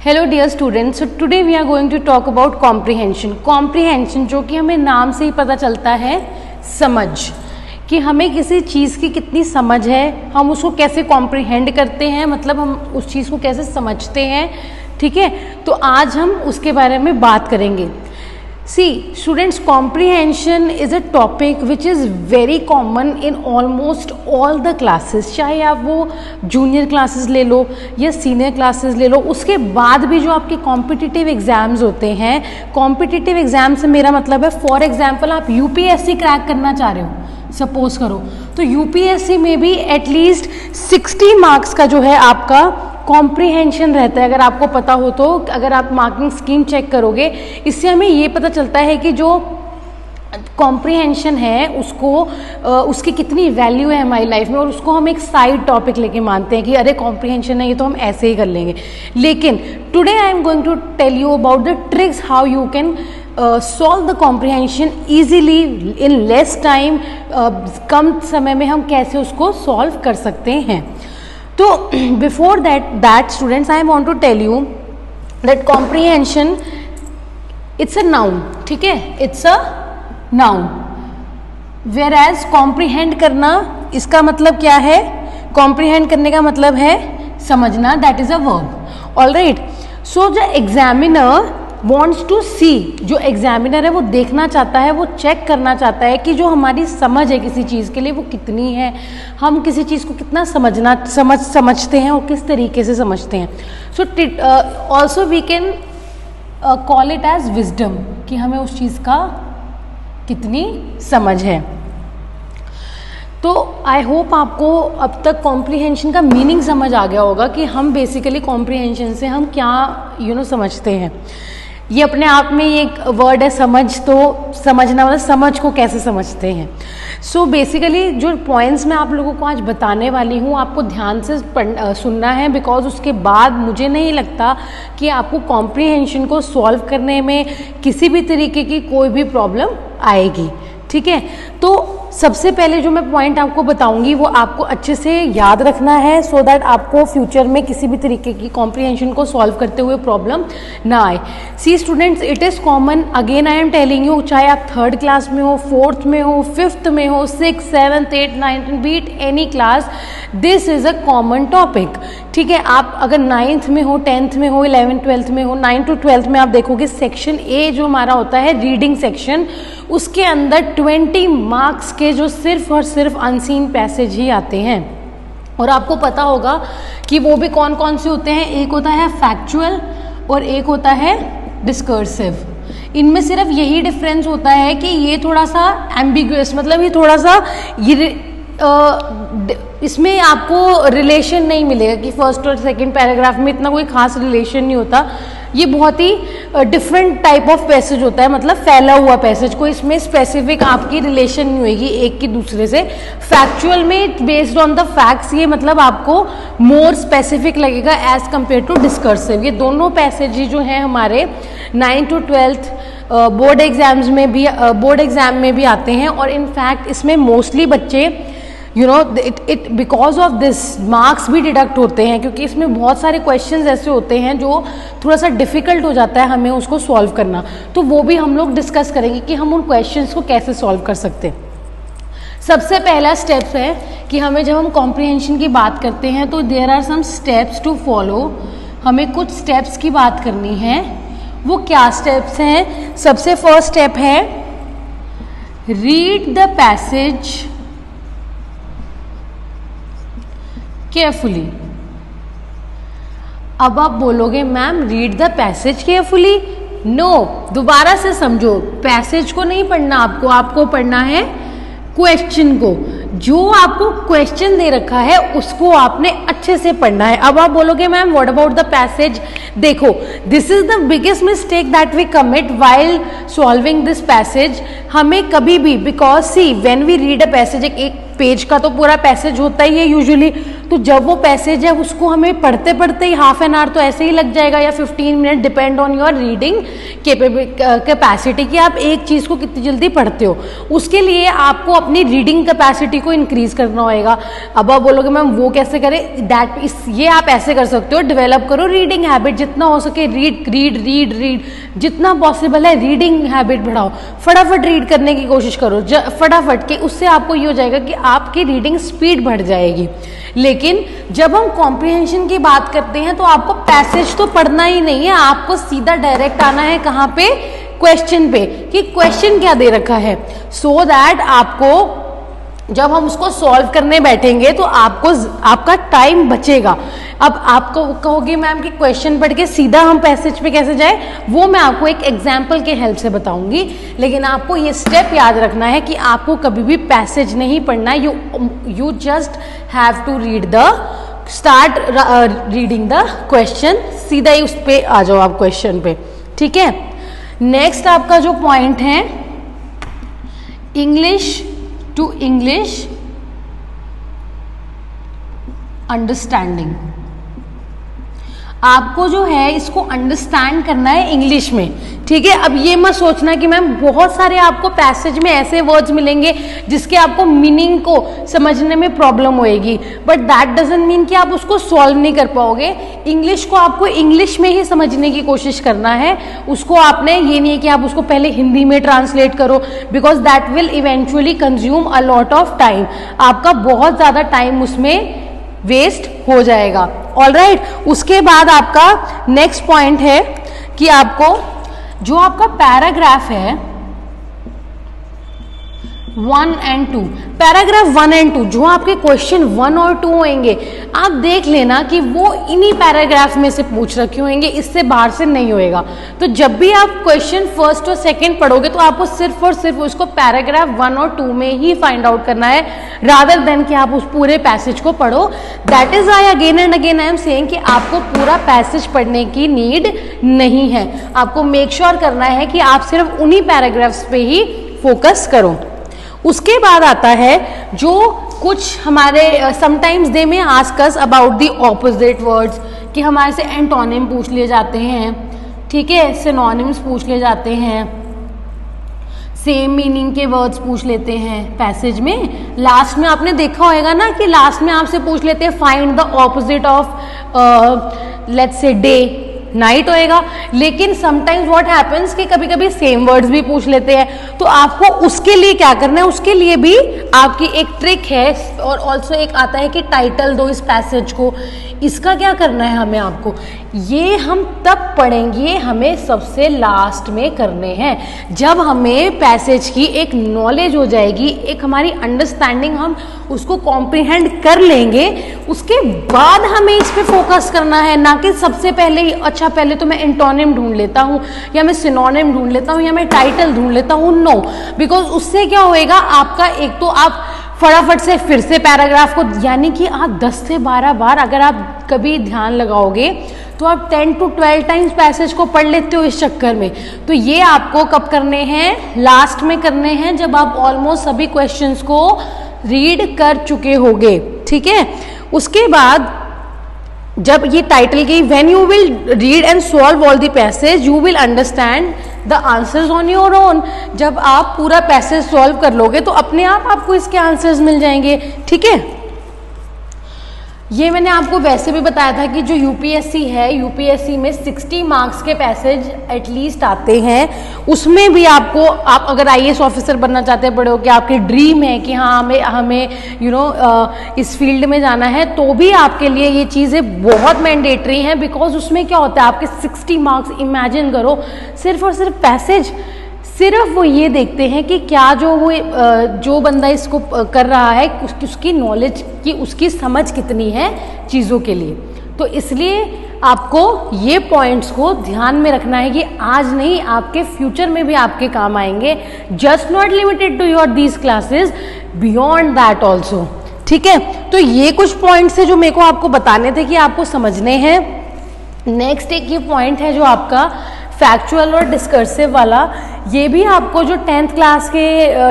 Hello dear students, so today we are going to talk about comprehension. Comprehension जो कि हमें नाम से ही पता चलता है समझ, कि हमें किसी चीज़ की कितनी समझ है, हम उसको कैसे कॉम्प्रिहेंड करते हैं, मतलब हम उस चीज़ को कैसे समझते हैं। ठीक है, तो आज हम उसके बारे में बात करेंगे। See students, comprehension is a topic which is very common in almost all the classes, चाहे आप वो जूनियर क्लासेस ले लो या सीनियर क्लासेस ले लो। उसके बाद भी जो आपके कॉम्पिटिटिव एग्जाम्स होते हैं, कॉम्पिटिटिव एग्जाम से मेरा मतलब है फॉर एग्जाम्पल आप यूपीएससी क्रैक करना चाह रहे हो, सपोज करो, तो यूपीएससी में भी एटलीस्ट 60 मार्क्स का जो है आपका कॉम्प्रिहेंशन रहता है। अगर आपको पता हो तो, अगर आप मार्किंग स्कीम चेक करोगे, इससे हमें ये पता चलता है कि जो कॉम्प्रिहेंशन है उसको उसकी कितनी वैल्यू है हमारी लाइफ में, और उसको हम एक साइड टॉपिक लेके मानते हैं कि अरे कॉम्प्रिहेंशन है ये तो हम ऐसे ही कर लेंगे। लेकिन today I am going to tell you about the tricks how you can solve the comprehension easily in less time. कम समय में हम कैसे उसको सॉल्व कर सकते हैं। तो before that students, I want to tell you that comprehension it's a noun. ठीक है, it's a noun, whereas comprehend करना, इसका मतलब क्या है? कॉम्प्रिहेंड करने का मतलब है समझना, that is a verb. Alright, so the examiner wants to see, जो एग्जामिनर है वो देखना चाहता है, वो चेक करना चाहता है कि जो हमारी समझ है किसी चीज़ के लिए वो कितनी है, हम किसी चीज़ को कितना समझते हैं और किस तरीके से समझते हैं। So also we can call it as wisdom, कि हमें उस चीज़ का कितनी समझ है। तो आई होप आपको अब तक कॉम्प्रिहेंशन का मीनिंग समझ आ गया होगा कि हम बेसिकली कॉम्प्रिहेंशन से हम क्या समझते हैं। ये अपने आप में एक वर्ड है समझ, तो समझना मतलब समझ को कैसे समझते हैं। सो बेसिकली जो पॉइंट्स मैं आप लोगों को आज बताने वाली हूँ, आपको ध्यान से सुनना है, बिकॉज उसके बाद मुझे नहीं लगता कि आपको कॉम्प्रिहेंशन को सॉल्व करने में किसी भी तरीके की कोई भी प्रॉब्लम आएगी। ठीक है, तो सबसे पहले जो मैं पॉइंट आपको बताऊंगी वो आपको अच्छे से याद रखना है, सो दैट आपको फ्यूचर में किसी भी तरीके की कॉम्प्रिहेंशन को सॉल्व करते हुए प्रॉब्लम ना आए। See students, it is common, again I am telling you, चाहे आप 3rd क्लास में हो, 4th में हो, 5th में हो, 6th, 7th, 8th, 9th, B it any class, this is a common topic. ठीक है, आप अगर 9th में हो, 10th में हो, 11th, 12th में हो, 9th to 12th में आप देखोगे सेक्शन ए जो हमारा होता है रीडिंग सेक्शन, उसके अंदर 20 मार्क्स के जो सिर्फ और सिर्फ अनसीन पैसेज ही आते हैं। और आपको पता होगा कि वो भी कौन कौन से होते हैं, एक होता है फैक्चुअल और एक होता है डिस्कर्सिव। इनमें सिर्फ यही डिफरेंस होता है कि ये थोड़ा सा एम्बिगुअस, मतलब ये थोड़ा सा इसमें आपको रिलेशन नहीं मिलेगा कि फर्स्ट और सेकंड पैराग्राफ में इतना कोई खास रिलेशन नहीं होता। ये बहुत ही डिफरेंट टाइप ऑफ पैसेज होता है, मतलब फैला हुआ पैसेज, कोई इसमें स्पेसिफिक आपकी रिलेशन नहीं होगी एक की दूसरे से। फैक्चुअल में बेस्ड ऑन द फैक्ट्स, ये मतलब आपको मोर स्पेसिफिक लगेगा एज कंपेयर टू डिस्कर्सिव। ये दोनों पैसेज ही जो हैं हमारे 9th to 12th board exams में भी, बोर्ड एग्जाम में भी आते हैं। और इनफैक्ट इसमें मोस्टली बच्चे it because of this marks भी डिडक्ट होते हैं, क्योंकि इसमें बहुत सारे क्वेश्चंस ऐसे होते हैं जो थोड़ा सा डिफिकल्ट हो जाता है हमें उसको सॉल्व करना। तो वो भी हम लोग डिस्कस करेंगे कि हम उन क्वेश्चंस को कैसे सॉल्व कर सकते हैं। सबसे पहला स्टेप है कि हमें जब हम कॉम्प्रिहेंशन की बात करते हैं तो there are some steps to follow, हमें कुछ स्टेप्स की बात करनी है। वो क्या स्टेप्स हैं? सबसे फर्स्ट स्टेप है रीड द पैसेज केयरफुली। अब आप बोलोगे ma'am read the passage carefully, no, दोबारा से समझो, पैसेज को नहीं पढ़ना आपको पढ़ना है क्वेश्चन को। जो आपको क्वेश्चन दे रखा है उसको आपने अच्छे से पढ़ना है। अब आप बोलोगे ma'am what about the passage, देखो this is the biggest mistake that we commit while solving this passage. हमें कभी भी, because see when we read a passage, एक पेज का तो पूरा पैसेज होता ही है यूजुअली, तो जब वो पैसेज है उसको हमें पढ़ते पढ़ते ही हाफ एन आवर तो ऐसे ही लग जाएगा या 15 minute, depend on your reading capacity कि आप एक चीज़ को कितनी जल्दी पढ़ते हो। उसके लिए आपको अपनी रीडिंग कैपेसिटी को इंक्रीज करना होगा। अब आप बोलोगे मैम वो कैसे करें, ये आप ऐसे कर सकते हो, डेवलप करो रीडिंग हैबिट, जितना हो सके रीड रीड रीड रीड, जितना पॉसिबल है रीडिंग हैबिट बढ़ाओ, फटाफट रीड करने की कोशिश करो फटाफट के, उससे आपको ये हो जाएगा कि आपकी रीडिंग स्पीड बढ़ जाएगी। लेकिन जब हम कॉम्प्रिहेंशन की बात करते हैं तो आपको पैसेज तो पढ़ना ही नहीं है, आपको सीधा डायरेक्ट आना है कहाँ पे, क्वेश्चन पे, कि क्वेश्चन क्या दे रखा है, सो दैट आपको जब हम उसको सॉल्व करने बैठेंगे तो आपका टाइम बचेगा। अब आपको कहोगे मैम कि क्वेश्चन पढ़ के सीधा हम पैसेज पे कैसे जाए, वो मैं आपको एक एग्जांपल के हेल्प से बताऊंगी। लेकिन आपको ये स्टेप याद रखना है कि आपको कभी भी पैसेज नहीं पढ़ना है, you just have to start reading the question, सीधा ही उस पे आ जाओ आप क्वेश्चन पे, ठीक है। नेक्स्ट आपका जो पॉइंट है, इंग्लिश टू इंग्लिश अंडरस्टैंडिंग, आपको जो है इसको अंडरस्टैंड करना है इंग्लिश में, ठीक है। अब ये मत सोचना कि मैम बहुत सारे आपको पैसेज में ऐसे वर्ड्स मिलेंगे जिसके आपको मीनिंग को समझने में प्रॉब्लम होएगी, बट दैट डजंट मीन कि आप उसको सॉल्व नहीं कर पाओगे। इंग्लिश को आपको इंग्लिश में ही समझने की कोशिश करना है, उसको आपने ये नहीं है कि आप उसको पहले हिंदी में ट्रांसलेट करो, because that will eventually consume a lot of time, आपका बहुत ज़्यादा टाइम उसमें वेस्ट हो जाएगा। ऑलराइट, उसके बाद आपका नेक्स्ट पॉइंट है कि आपको जो आपका पैराग्राफ है 1 and 2, पैराग्राफ 1 and 2 जो आपके क्वेश्चन 1 और 2 होंगे, आप देख लेना कि वो इन्हीं पैराग्राफ में से पूछ रखे होंगे, इससे बाहर से नहीं होएगा। तो जब भी आप क्वेश्चन फर्स्ट और सेकंड पढ़ोगे तो आपको सिर्फ और सिर्फ उसको पैराग्राफ 1 और 2 में ही फाइंड आउट करना है, रादर देन कि आप उस पूरे पैसेज को पढ़ो। That is I again and again I am saying कि आपको पूरा पैसेज पढ़ने की नीड नहीं है, आपको मेक श्योर करना है कि आप सिर्फ उन्हीं पैराग्राफ्स पे ही फोकस करो। उसके बाद आता है जो कुछ हमारे समटाइम्स दे में ask us about the opposite words, कि हमारे से एंटोनिम पूछ लिए जाते हैं, ठीक है, सिनोनिम्स पूछ लिए जाते हैं, सेम मीनिंग के वर्ड्स पूछ लेते हैं पैसेज में। लास्ट में आपने देखा होगा ना कि लास्ट में आपसे पूछ लेते हैं find the opposite of let's say day, night होएगा। लेकिन समटाइम्स व्हाट हैपेंस कि कभी कभी सेम वर्ड्स भी पूछ लेते हैं, तो आपको उसके लिए क्या करना है, उसके लिए भी आपकी एक ट्रिक है, और ऑल्सो एक आता है कि टाइटल दो इस पैसेज को। इसका क्या करना है हमें, आपको ये हम तब पढ़ेंगे, हमें सबसे लास्ट में करने हैं, जब हमें पैसेज की एक नॉलेज हो जाएगी, एक हमारी अंडरस्टैंडिंग, हम उसको कॉम्प्रिहेंड कर लेंगे, उसके बाद हमें इस पे फोकस करना है, ना कि सबसे पहले ही अच्छा पहले तो मैं एंटोनिम ढूंढ लेता हूँ या मैं सिनोनिम ढूंढ लेता हूँ या मैं टाइटल ढूंढ लेता हूँ। नो, बिकॉज उससे क्या होएगा, आपका एक तो आप फटाफट से फिर से पैराग्राफ को, यानी कि आप 10 से 12 बार अगर आप कभी ध्यान लगाओगे तो आप 10 to 12 टाइम्स पैसेज को पढ़ लेते हो इस चक्कर में। तो ये आपको कब करने हैं, लास्ट में करने हैं, जब आप ऑलमोस्ट सभी क्वेश्चंस को रीड कर चुके होगे, ठीक है। उसके बाद जब ये टाइटल की when you will read and solve all the passage you will understand the answers on your own. जब आप पूरा पैसेज सॉल्व कर लोगे तो अपने आप आपको इसके आंसर्स मिल जाएंगे, ठीक है। ये मैंने आपको वैसे भी बताया था कि जो यूपीएससी है, यूपीएससी में 60 मार्क्स के पैसेज एटलीस्ट आते हैं, उसमें भी आपको, आप अगर आईएएस ऑफिसर बनना चाहते हैं, बड़े हो कि आपकी ड्रीम है कि हाँ हमें इस फील्ड में जाना है, तो भी आपके लिए ये चीज़ें बहुत मैंडेटरी हैं। बिकॉज उसमें क्या होता है, आपके 60 मार्क्स, इमेजिन करो, सिर्फ और सिर्फ पैसेज, सिर्फ वो ये देखते हैं कि क्या जो बंदा इसको कर रहा है उसकी नॉलेज की, उसकी समझ कितनी है चीज़ों के लिए। तो इसलिए आपको ये पॉइंट्स को ध्यान में रखना है कि आज नहीं, आपके फ्यूचर में भी आपके काम आएंगे। Just not limited to your these classes, beyond that also, ठीक है। तो ये कुछ पॉइंट्स है जो मेरे को आपको बताने थे कि आपको समझने हैं। नेक्स्ट एक ये पॉइंट है जो आपका फैक्चुअल और डिस्कर्सिव वाला, ये भी आपको जो 10th क्लास के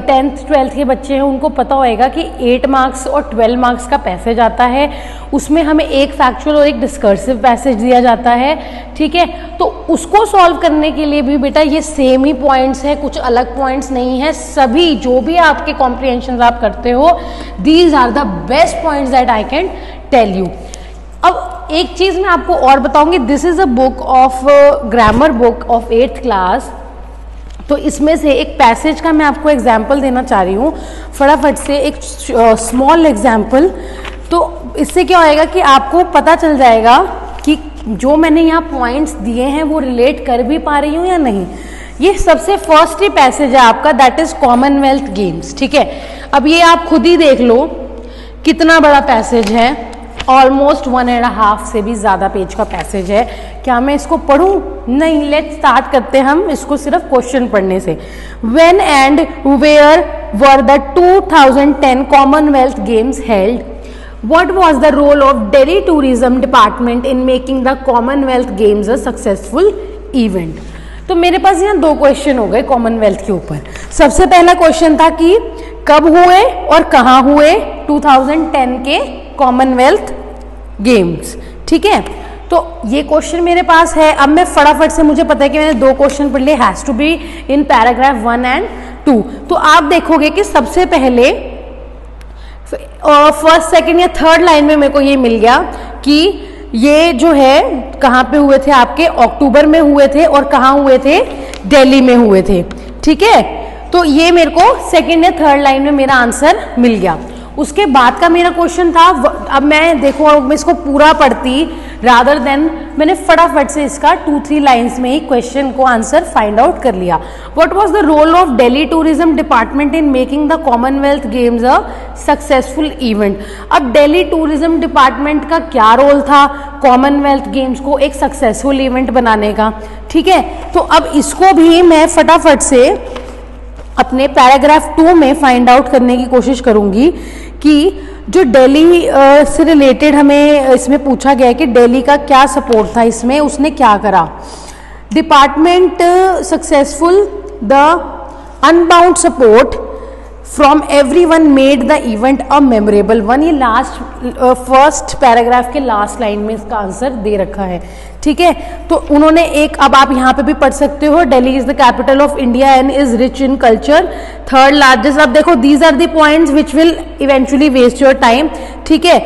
10th 12th के बच्चे हैं उनको पता होएगा कि 8 मार्क्स और 12 मार्क्स का पैसेज आता है, उसमें हमें एक फैक्चुअल और एक डिस्कर्सिव पैसेज दिया जाता है, ठीक है। तो उसको सॉल्व करने के लिए भी बेटा ये सेम ही पॉइंट्स है, कुछ अलग पॉइंट्स नहीं है, सभी जो भी आपके कॉम्प्रिहेंशन आप करते हो, these are the best points that I can tell you. अब एक चीज मैं आपको और बताऊंगी, this is a book of grammar book of 8th class. तो इसमें से एक पैसेज का मैं आपको एग्जाम्पल देना चाह रही हूँ फटाफट से, एक स्मॉल एग्जाम्पल। तो इससे क्या होएगा कि आपको पता चल जाएगा कि जो मैंने यहाँ पॉइंट्स दिए हैं वो रिलेट कर भी पा रही हूँ या नहीं। ये सबसे फर्स्ट ही पैसेज है आपका, दैट इज कॉमनवेल्थ गेम्स, ठीक है। अब ये आप खुद ही देख लो कितना बड़ा पैसेज है, ऑलमोस्ट 1.5 से भी ज़्यादा पेज का पैसेज है। क्या मैं इसको पढ़ूं? नहीं, लेट्स स्टार्ट करते हैं हम इसको सिर्फ क्वेश्चन पढ़ने से। When and where were the 2010 Commonwealth Games held? What was the role of Delhi Tourism Department in making the Commonwealth Games a successful event? तो मेरे पास यहाँ 2 क्वेश्चन हो गए कॉमनवेल्थ के ऊपर। सबसे पहला क्वेश्चन था कि कब हुए और कहाँ हुए 2010 के कॉमनवेल्थ गेम्स, ठीक है। तो ये क्वेश्चन मेरे पास है। अब मैं फटाफट से, मुझे पता है कि मैंने 2 क्वेश्चन पढ़ लिए, has to be in paragraph 1 and 2। तो आप देखोगे कि सबसे पहले फर्स्ट सेकंड या थर्ड लाइन में मेरे को ये मिल गया कि ये जो है कहाँ पे हुए थे, आपके अक्टूबर में हुए थे, और कहाँ हुए थे? दिल्ली में हुए थे, ठीक है। तो ये मेरे को सेकंड या थर्ड लाइन में मेरा आंसर मिल गया। उसके बाद का मेरा क्वेश्चन था, अब मैं देखो मैं इसको पूरा पढ़ती रादर देन, मैंने फटाफट से इसका 2-3 लाइन्स में ही क्वेश्चन को आंसर फाइंड आउट कर लिया। What was the role of Delhi tourism department in making the Commonwealth Games a successful event? अब दिल्ली टूरिज्म डिपार्टमेंट का क्या रोल था कॉमनवेल्थ गेम्स को एक सक्सेसफुल इवेंट बनाने का, ठीक है। तो अब इसको भी मैं फटाफट से अपने पैराग्राफ 2 में फाइंड आउट करने की कोशिश करूंगी कि जो दिल्ली से रिलेटेड हमें इसमें पूछा गया है कि दिल्ली का क्या सपोर्ट था इसमें, उसने क्या करा। Department successful the unbound support from everyone made the event a memorable one. ये लास्ट फर्स्ट पैराग्राफ के लास्ट लाइन में इसका आंसर दे रखा है, ठीक है। तो उन्होंने एक, अब आप यहाँ पे भी पढ़ सकते हो, Delhi is the capital of India and is rich in culture, third largest. अब देखो these are the points which will eventually waste your time, ठीक है।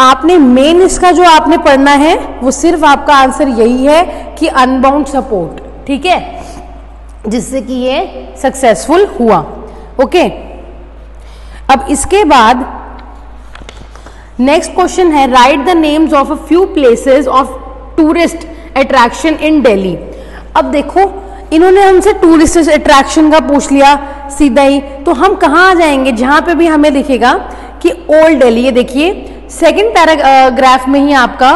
आपने मेन इसका जो आपने पढ़ना है वो सिर्फ आपका आंसर यही है कि अनबाउंड सपोर्ट, ठीक है, जिससे कि ये सक्सेसफुल हुआ, ओके। अब इसके बाद नेक्स्ट क्वेश्चन है, right the names of a few places of tourist attraction in Delhi. अब देखो इन्होंने हमसे टूरिस्ट अट्रैक्शन का पूछ लिया सीधा ही, तो हम कहाँ आ जाएंगे? जहां पे भी हमें दिखेगा कि ओल्ड दिल्ली, ये देखिए सेकंड पैराग्राफ में ही आपका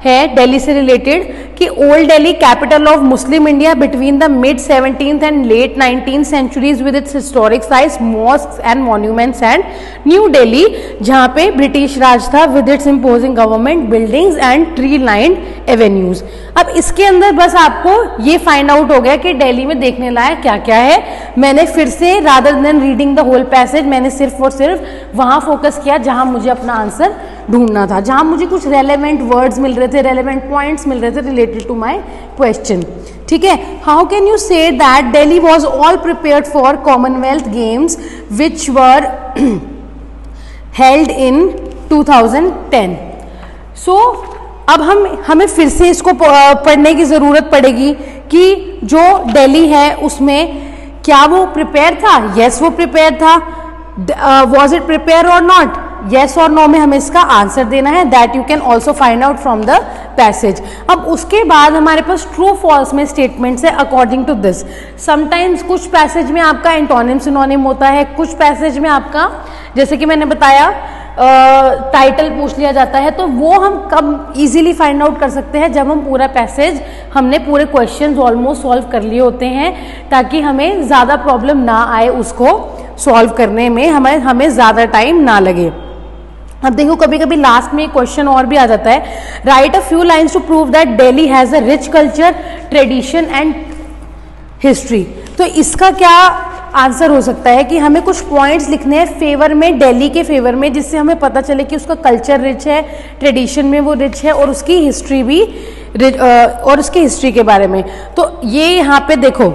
है दिल्ली से रिलेटेड कि old Delhi capital of Muslim India between the mid 17th and late 19th centuries with its historic sites, mosques and monuments, and new Delhi जहां पे ब्रिटिश राज था with its imposing government buildings and tree lined avenues. अब इसके अंदर बस आपको ये find out हो गया कि दिल्ली में देखने लायक क्या क्या है। मैंने फिर से rather than reading the whole passage, मैंने सिर्फ और सिर्फ वहां फोकस किया जहां मुझे अपना आंसर ढूंढना था, जहां मुझे कुछ रेलेवेंट वर्ड्स मिल रहे थे, रेलेवेंट पॉइंट्स मिल रहे थे रिलेटेड टू माय क्वेश्चन, ठीक है। How can you say that Delhi was all prepared for Commonwealth games which were held in 2010? सो अब हमें फिर से इसको पढ़ने की जरूरत पड़ेगी कि जो दिल्ली है उसमें क्या वो प्रिपेयर था? यस वो प्रिपेयर था। वॉज इट प्रिपेयर और नॉट? येस और नो में हमें इसका आंसर देना है, that you can also find out from the passage. अब उसके बाद हमारे पास ट्रू फॉल्स में स्टेटमेंट्स है अकॉर्डिंग टू दिस। समटाइम्स कुछ पैसेज में आपका एंटोनिम सिनोनिम होता है, कुछ पैसेज में आपका, जैसे कि मैंने बताया, टाइटल पूछ लिया जाता है। तो वो हम कब इजीली फाइंड आउट कर सकते हैं? जब हम पूरा पैसेज, हमने पूरे क्वेश्चंस ऑलमोस्ट सॉल्व कर लिए होते हैं, ताकि हमें ज़्यादा प्रॉब्लम ना आए उसको सॉल्व करने में, हमें ज़्यादा टाइम ना लगे, अब देखो कभी कभी लास्ट में क्वेश्चन और भी आ जाता है, write a few lines to prove that Delhi has a rich culture, tradition and history. तो इसका क्या आंसर हो सकता है कि हमें कुछ पॉइंट्स लिखने हैं फेवर में, दिल्ली के फेवर में, जिससे हमें पता चले कि उसका कल्चर रिच है, ट्रेडिशन में वो रिच है, और उसकी हिस्ट्री भी और उसकी हिस्ट्री के बारे में। तो ये यहाँ पे देखो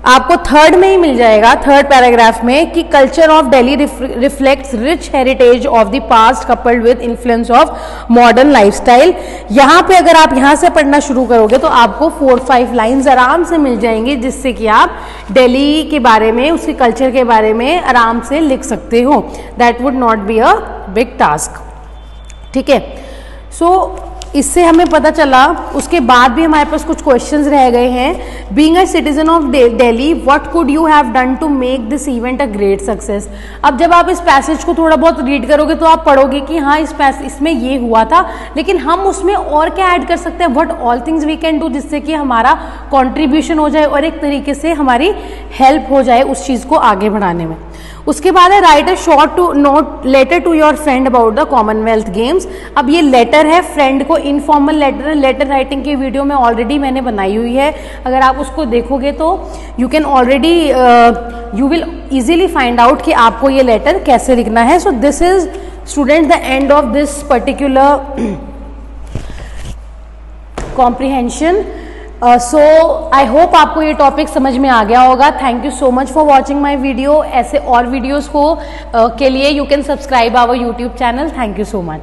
आपको थर्ड में ही मिल जाएगा, थर्ड पैराग्राफ में, कि culture of Delhi reflects rich heritage of the past coupled with influence of modern lifestyle. यहाँ पे अगर आप यहाँ से पढ़ना शुरू करोगे तो आपको 4-5 लाइन्स आराम से मिल जाएंगी, जिससे कि आप दिल्ली के बारे में, उसके कल्चर के बारे में आराम से लिख सकते हो। That would not be a big task. ठीक है, सो इससे हमें पता चला। उसके बाद भी हमारे पास कुछ क्वेश्चंस रह गए हैं। Being a citizen of Delhi, what could you have done to make this event a great success. अब जब आप इस पैसेज को थोड़ा बहुत रीड करोगे तो आप पढ़ोगे कि हाँ इसमें ये हुआ था, लेकिन हम उसमें और क्या ऐड कर सकते हैं, what all things we can do, जिससे कि हमारा कॉन्ट्रीब्यूशन हो जाए और एक तरीके से हमारी हेल्प हो जाए उस चीज़ को आगे बढ़ाने में। उसके बाद है write a short to note letter to your friend about the Commonwealth Games. अब ये लेटर है फ्रेंड को, इनफॉर्मल लेटर है। लेटर राइटिंग की वीडियो में ऑलरेडी मैंने बनाई हुई है, अगर आप उसको देखोगे तो you can already you will easily find out कि आपको ये लेटर कैसे लिखना है। So this is student the end of this particular comprehension. So I hope आपको ये टॉपिक समझ में आ गया होगा। Thank you so much for watching my video. ऐसे और वीडियोज़ को के लिए you can subscribe our YouTube channel. Thank you so much.